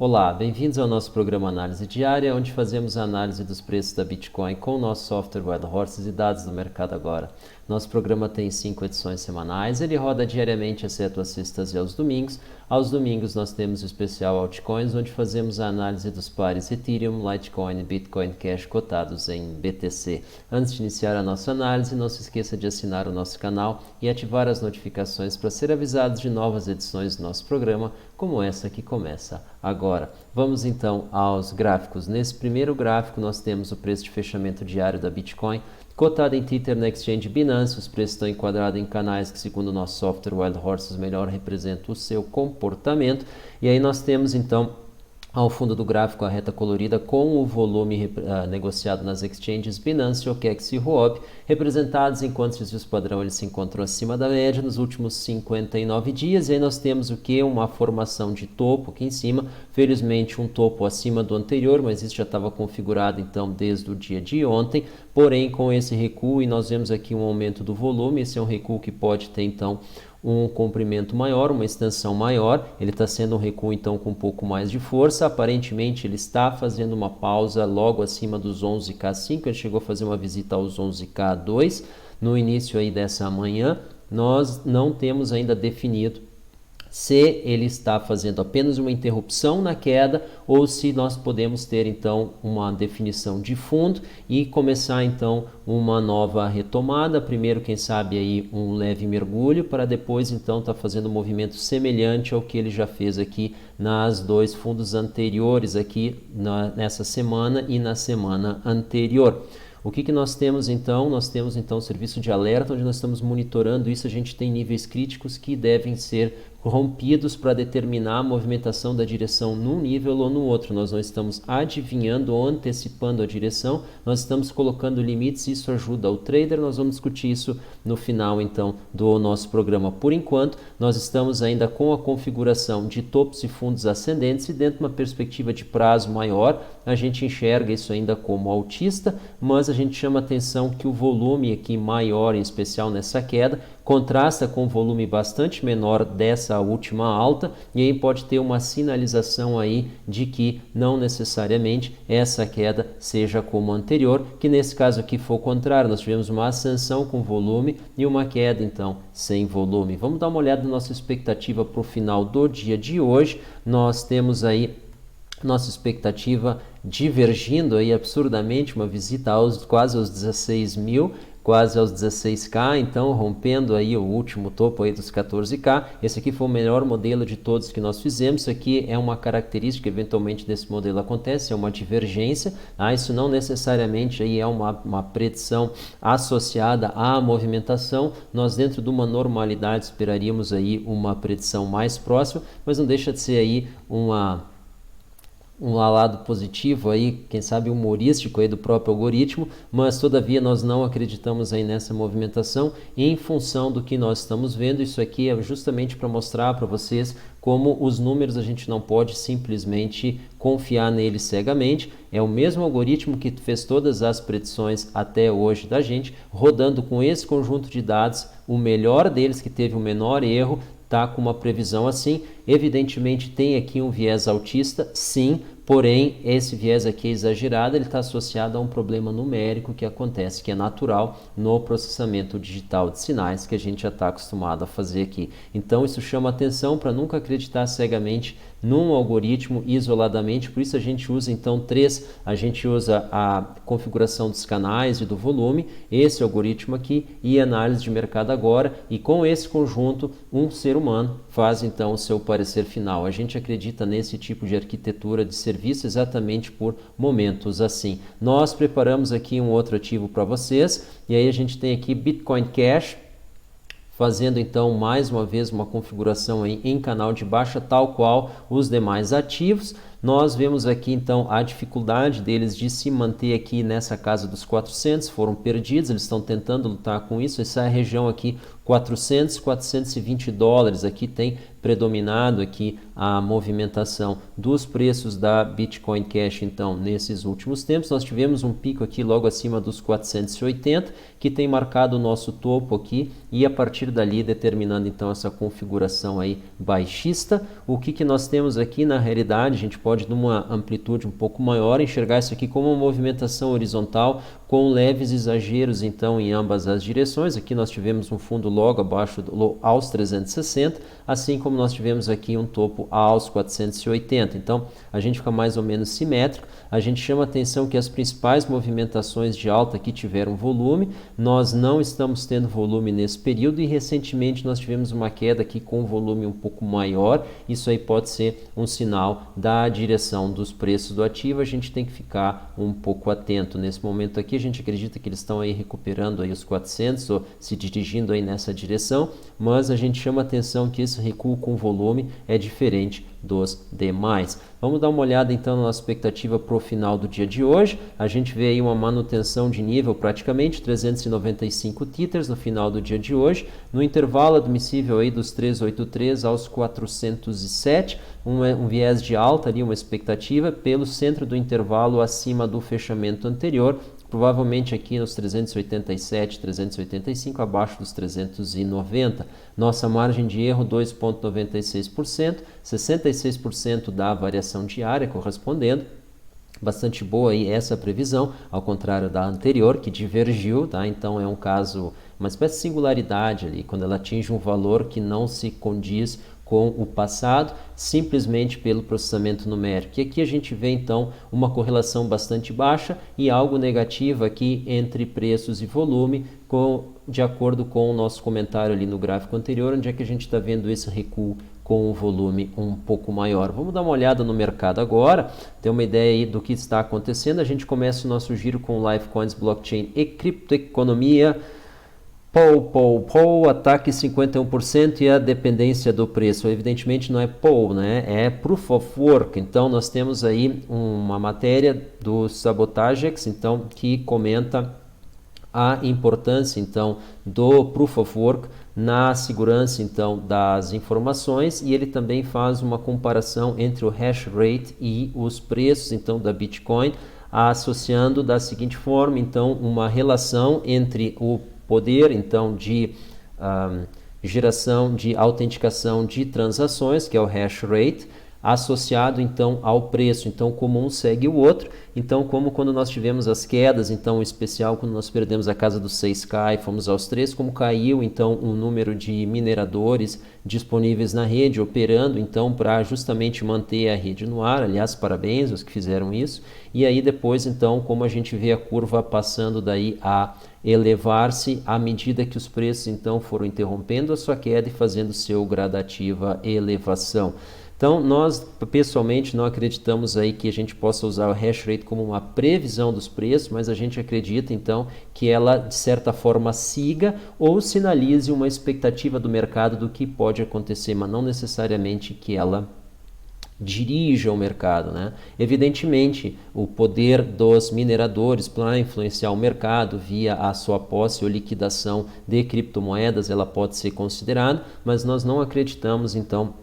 Olá, bem-vindos ao nosso programa Análise Diária, onde fazemos a análise dos preços da Bitcoin com o nosso software Wild Horses e dados do mercado agora. Nosso programa tem 5 edições semanais, ele roda diariamente, exceto às sextas e aos domingos. Aos domingos nós temos o especial Altcoins, onde fazemos a análise dos pares Ethereum, Litecoin e Bitcoin Cash cotados em BTC. Antes de iniciar a nossa análise, não se esqueça de assinar o nosso canal e ativar as notificações para ser avisado de novas edições do nosso programa, como essa que começa agora. Vamos então aos gráficos. Nesse primeiro gráfico nós temos o preço de fechamento diário da Bitcoin, cotado em Tether na Exchange Binance. Os preços estão enquadrados em canais que, segundo o nosso software Wild Horses, melhor representam o seu comportamento. E aí nós temos então ao fundo do gráfico a reta colorida com o volume negociado nas exchanges Binance, OKEx e Huobi, representados enquanto os desvios padrão eles se encontram acima da média nos últimos 59 dias. E aí nós temos o que? Uma formação de topo aqui em cima, felizmente um topo acima do anterior, mas isso já estava configurado então desde o dia de ontem. Porém, com esse recuo, e nós vemos aqui um aumento do volume, esse é um recuo que pode ter então um comprimento maior, uma extensão maior. Ele está sendo um recuo então com um pouco mais de força. Aparentemente ele está fazendo uma pausa logo acima dos 11K5, ele chegou a fazer uma visita aos 11K2 no início aí dessa manhã. Nós não temos ainda definido se ele está fazendo apenas uma interrupção na queda ou se nós podemos ter então uma definição de fundo e começar então uma nova retomada. Primeiro, quem sabe aí um leve mergulho para depois então estar fazendo um movimento semelhante ao que ele já fez aqui nas dois fundos anteriores aqui nessa semana e na semana anterior. O que nós temos então? Nós temos então o serviço de alerta, onde nós estamos monitorando isso. A gente tem níveis críticos que devem ser rompidos para determinar a movimentação da direção num nível ou no outro. Nós não estamos adivinhando ou antecipando a direção, nós estamos colocando limites e isso ajuda o trader. Nós vamos discutir isso no final então do nosso programa. Por enquanto, nós estamos ainda com a configuração de topos e fundos ascendentes e dentro de uma perspectiva de prazo maior, a gente enxerga isso ainda como altista, mas a gente chama atenção que o volume aqui maior, em especial nessa queda, contrasta com o volume bastante menor dessa última alta, e aí pode ter uma sinalização aí de que não necessariamente essa queda seja como a anterior, que nesse caso aqui foi o contrário. Nós tivemos uma ascensão com volume e uma queda então sem volume. Vamos dar uma olhada na nossa expectativa para o final do dia de hoje. Nós temos aí nossa expectativa divergindo aí absurdamente, uma visita quase aos 16 mil, quase aos 16K, então rompendo aí o último topo aí dos 14K. Esse aqui foi o melhor modelo de todos que nós fizemos. Isso aqui é uma característica eventualmente desse modelo acontece, é uma divergência. Isso não necessariamente aí é uma predição associada à movimentação. Nós dentro de uma normalidade esperaríamos aí uma predição mais próxima, mas não deixa de ser aí um lado positivo aí, quem sabe humorístico aí do próprio algoritmo, mas todavia nós não acreditamos aí nessa movimentação em função do que nós estamos vendo. Isso aqui é justamente para mostrar para vocês como os números a gente não pode simplesmente confiar neles cegamente. É o mesmo algoritmo que fez todas as predições até hoje da gente, rodando com esse conjunto de dados, o melhor deles que teve o menor erro, está com uma previsão assim. Evidentemente tem aqui um viés altista, sim, porém esse viés aqui é exagerado, ele está associado a um problema numérico que acontece, que é natural no processamento digital de sinais que a gente já está acostumado a fazer aqui. Então isso chama atenção para nunca acreditar cegamente num algoritmo isoladamente. Por isso a gente usa então a gente usa a configuração dos canais e do volume, esse algoritmo aqui e análise de mercado agora, e com esse conjunto um ser humano faz então o seu parecer final. A gente acredita nesse tipo de arquitetura de serviço exatamente por momentos assim. Nós preparamos aqui um outro ativo para vocês, e aí a gente tem aqui Bitcoin Cash, fazendo então mais uma vez uma configuração aí em canal de baixa, tal qual os demais ativos. Nós vemos aqui então a dificuldade deles de se manter aqui nessa casa dos 400, foram perdidos, eles estão tentando lutar com isso. Essa região aqui 400, 420 dólares, aqui tem predominado aqui a movimentação dos preços da Bitcoin Cash. Então, nesses últimos tempos, nós tivemos um pico aqui logo acima dos 480, que tem marcado o nosso topo aqui, e a partir dali determinando então essa configuração aí baixista. O que nós temos aqui na realidade, a gente pode, numa amplitude um pouco maior, enxergar isso aqui como uma movimentação horizontal com leves exageros, então, em ambas as direções. Aqui nós tivemos um fundo logo abaixo aos 360, assim como nós tivemos aqui um topo aos 480. Então, a gente fica mais ou menos simétrico. A gente chama atenção que as principais movimentações de alta aqui tiveram volume. Nós não estamos tendo volume nesse período e recentemente nós tivemos uma queda aqui com volume um pouco maior. Isso aí pode ser um sinal da direção dos preços do ativo. A gente tem que ficar um pouco atento. Nesse momento aqui a gente acredita que eles estão aí recuperando aí os 400 ou se dirigindo aí nessa direção, mas a gente chama atenção que esse recuo com volume é diferente dos demais. Vamos dar uma olhada então na nossa expectativa para o final do dia de hoje. A gente vê aí uma manutenção de nível praticamente 395 tethers no final do dia de hoje, no intervalo admissível aí dos 383 aos 407, um viés de alta ali, uma expectativa pelo centro do intervalo acima do fechamento anterior, provavelmente aqui nos 387, 385, abaixo dos 390. Nossa margem de erro 2,96%, 66% da variação diária correspondendo. Bastante boa aí essa previsão, ao contrário da anterior, que divergiu, tá? Então é um caso, uma espécie de singularidade ali, quando ela atinge um valor que não se condiz com o passado, simplesmente pelo processamento numérico. E aqui a gente vê então uma correlação bastante baixa e algo negativo aqui entre preços e volume, de acordo com o nosso comentário ali no gráfico anterior, onde é que a gente está vendo esse recuo com um volume um pouco maior. Vamos dar uma olhada no mercado agora, ter uma ideia aí do que está acontecendo. A gente começa o nosso giro com Lifecoins, Blockchain e Criptoeconomia. Ataque 51% e a dependência do preço. Evidentemente não é né? É Proof of Work. Então nós temos aí uma matéria do Sabotagex, então, que comenta a importância então do Proof of Work na segurança então das informações, e ele também faz uma comparação entre o hash rate e os preços então da Bitcoin, associando da seguinte forma, então, uma relação entre o poder então de geração de autenticação de transações, que é o hash rate, associado então ao preço. Então, como um segue o outro. Então, como quando nós tivemos as quedas, então, em especial quando nós perdemos a casa dos 6K e fomos aos 3, como caiu então o número de mineradores disponíveis na rede, operando então para justamente manter a rede no ar. Aliás, parabéns aos que fizeram isso. E aí depois então, como a gente vê a curva passando daí a elevar-se à medida que os preços então foram interrompendo a sua queda e fazendo seu gradativa elevação. Então, nós pessoalmente não acreditamos aí que a gente possa usar o hash rate como uma previsão dos preços, mas a gente acredita então que ela de certa forma siga ou sinalize uma expectativa do mercado do que pode acontecer, mas não necessariamente que ela dirija o mercado, né? Evidentemente, o poder dos mineradores para influenciar o mercado via a sua posse ou liquidação de criptomoedas, ela pode ser considerada, mas nós não acreditamos então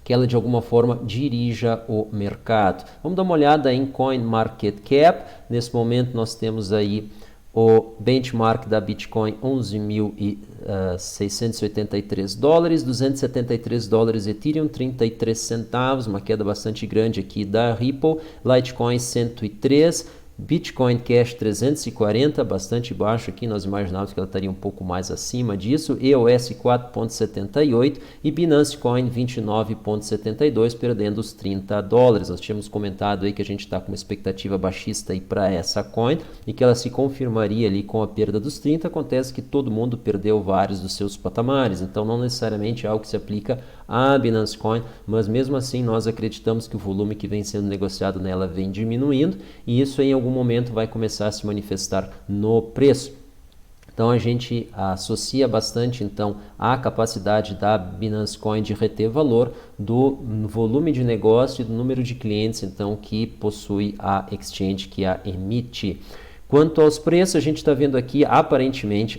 que ela de alguma forma dirija o mercado. Vamos dar uma olhada em CoinMarketCap. Nesse momento nós temos aí o benchmark da Bitcoin, 11.683 dólares, 273 dólares Ethereum, 33 centavos, uma queda bastante grande aqui da Ripple, Litecoin 103, Bitcoin Cash 340, bastante baixo aqui, nós imaginávamos que ela estaria um pouco mais acima disso, EOS 4.78 e Binance Coin 29.72, perdendo os 30 dólares. Nós tínhamos comentado aí que a gente está com uma expectativa baixista aí para essa coin e que ela se confirmaria ali com a perda dos 30. Acontece que todo mundo perdeu vários dos seus patamares, então não necessariamente é algo que se aplica à Binance Coin, mas mesmo assim nós acreditamos que o volume que vem sendo negociado nela vem diminuindo e isso em algum momento vai começar a se manifestar no preço. Então a gente associa bastante então a capacidade da Binance Coin de reter valor do volume de negócio e do número de clientes então que possui a exchange que a emite. Quanto aos preços, a gente está vendo aqui, aparentemente,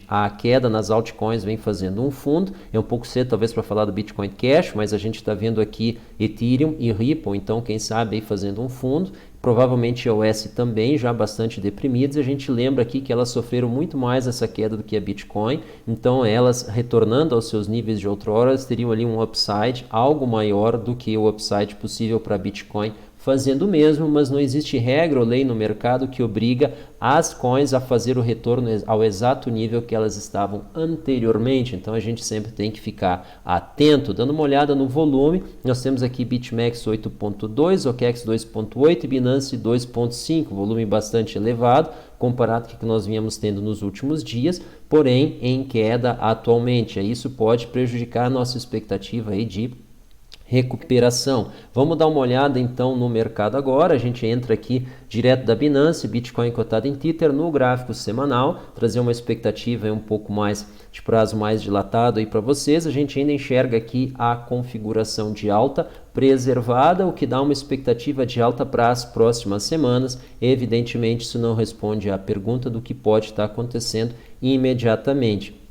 a queda nas altcoins vem fazendo um fundo. É um pouco cedo, talvez, para falar do Bitcoin Cash, mas a gente está vendo aqui Ethereum e Ripple, então, quem sabe, aí fazendo um fundo. provavelmente EOS também já bastante deprimidas. A gente lembra aqui que elas sofreram muito mais essa queda do que a Bitcoin, então elas retornando aos seus níveis de outrora, teriam ali um upside algo maior do que o upside possível para Bitcoin fazendo o mesmo, mas não existe regra ou lei no mercado que obriga as coins a fazer o retorno ao exato nível que elas estavam anteriormente. Então a gente sempre tem que ficar atento. Dando uma olhada no volume, nós temos aqui BitMEX 8.2, OKEx 2.8 e Binance 2.5, volume bastante elevado comparado com o que nós vínhamos tendo nos últimos dias, porém em queda atualmente. Isso pode prejudicar a nossa expectativa aí de recuperação. Vamos dar uma olhada então no mercado agora. A gente entra aqui direto da Binance, Bitcoin cotado em Tether no gráfico semanal, trazer uma expectativa um pouco mais de prazo mais dilatado aí para vocês. A gente ainda enxerga aqui a configuração de alta preservada, o que dá uma expectativa de alta para as próximas semanas. Evidentemente, isso não responde à pergunta do que pode estar acontecendo imediatamente.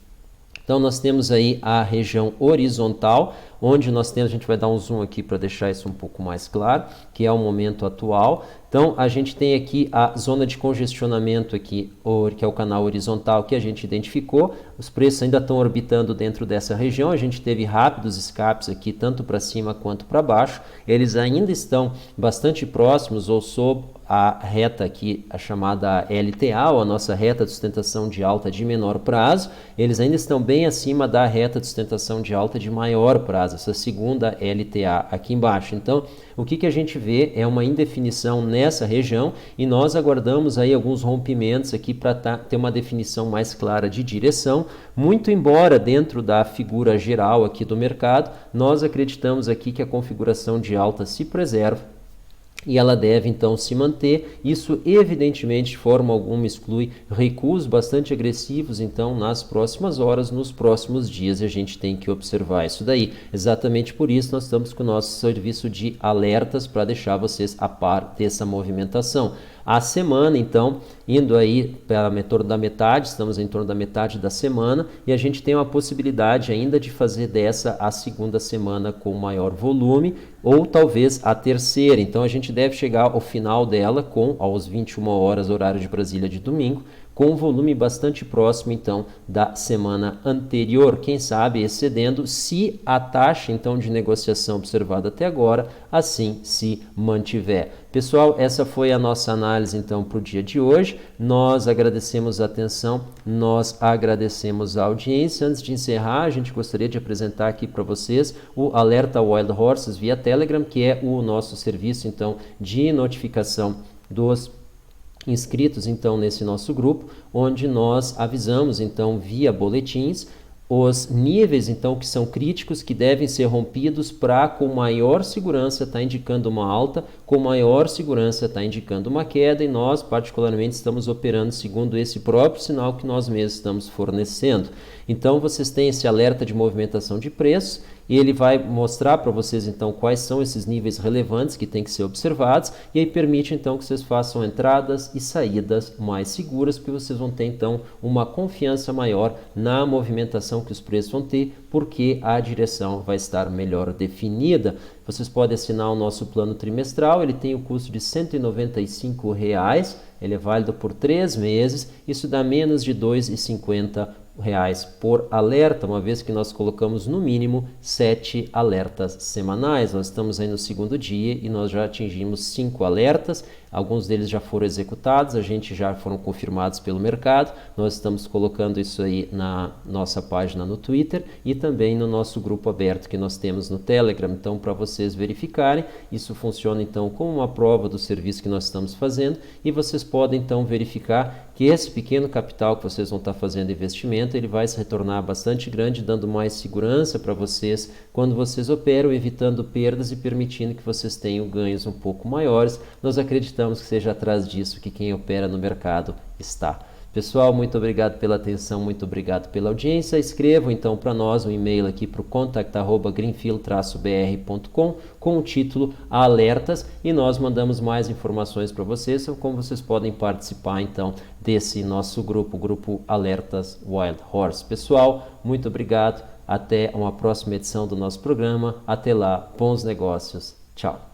Então nós temos aí a região horizontal, onde nós temos, a gente vai dar um zoom aqui para deixar isso um pouco mais claro, que é o momento atual. Então a gente tem aqui a zona de congestionamento aqui, que é o canal horizontal que a gente identificou. Os preços ainda estão orbitando dentro dessa região, a gente teve rápidos escapes aqui, tanto para cima quanto para baixo. Eles ainda estão bastante próximos ou sob a reta aqui, a chamada LTA, ou a nossa reta de sustentação de alta de menor prazo. Eles ainda estão bem acima da reta de sustentação de alta de maior prazo, essa segunda LTA aqui embaixo. Então, o que a gente vê é uma indefinição nessa região e nós aguardamos aí alguns rompimentos aqui para ter uma definição mais clara de direção. Muito embora dentro da figura geral aqui do mercado, nós acreditamos aqui que a configuração de alta se preserva e ela deve então se manter. Isso evidentemente de forma alguma exclui recuos bastante agressivos então nas próximas horas, nos próximos dias, e a gente tem que observar isso daí. Exatamente por isso nós estamos com o nosso serviço de alertas para deixar vocês a par dessa movimentação. A semana, então, indo aí para em torno da metade, estamos em torno da metade da semana, e a gente tem uma possibilidade ainda de fazer dessa a segunda semana com maior volume, ou talvez a terceira. Então a gente deve chegar ao final dela aos 21 horas, horário de Brasília de domingo, com um volume bastante próximo então da semana anterior, quem sabe excedendo, se a taxa então de negociação observada até agora assim se mantiver. Pessoal, essa foi a nossa análise então para o dia de hoje. Nós agradecemos a atenção, nós agradecemos a audiência. Antes de encerrar, a gente gostaria de apresentar aqui para vocês o Alerta Wild Horses via Telegram, que é o nosso serviço então de notificação dos inscritos então nesse nosso grupo, onde nós avisamos então via boletins os níveis então que são críticos, que devem ser rompidos para com maior segurança estar indicando uma alta, com maior segurança estar indicando uma queda, e nós particularmente estamos operando segundo esse próprio sinal que nós mesmos estamos fornecendo. Então vocês têm esse alerta de movimentação de preços e ele vai mostrar para vocês então quais são esses níveis relevantes que têm que ser observados, e aí permite então que vocês façam entradas e saídas mais seguras, porque vocês vão ter então uma confiança maior na movimentação que os preços vão ter, porque a direção vai estar melhor definida. Vocês podem assinar o nosso plano trimestral, ele tem o custo de R$ 195, ele é válido por 3 meses, isso dá menos de R$ 2,50 por alerta, uma vez que nós colocamos no mínimo 7 alertas semanais. Nós estamos aí no segundo dia e nós já atingimos 5 alertas, alguns deles já foram executados, a gente já foram confirmados pelo mercado. Nós estamos colocando isso aí na nossa página no Twitter e também no nosso grupo aberto que nós temos no Telegram. Então, para vocês verificarem, isso funciona então como uma prova do serviço que nós estamos fazendo, e vocês podem então verificar que esse pequeno capital que vocês vão estar fazendo investimento, ele vai se retornar bastante grande, dando mais segurança para vocês quando vocês operam, evitando perdas e permitindo que vocês tenham ganhos um pouco maiores. Nós acreditamos que seja atrás disso que quem opera no mercado está. Pessoal, muito obrigado pela atenção, muito obrigado pela audiência. Escrevam então para nós um e-mail aqui para o contact@greenfield-br.com com o título Alertas, e nós mandamos mais informações para vocês sobre como vocês podem participar então desse nosso grupo, o grupo Alertas Wild Horse. Pessoal, muito obrigado. Até uma próxima edição do nosso programa. Até lá, bons negócios. Tchau.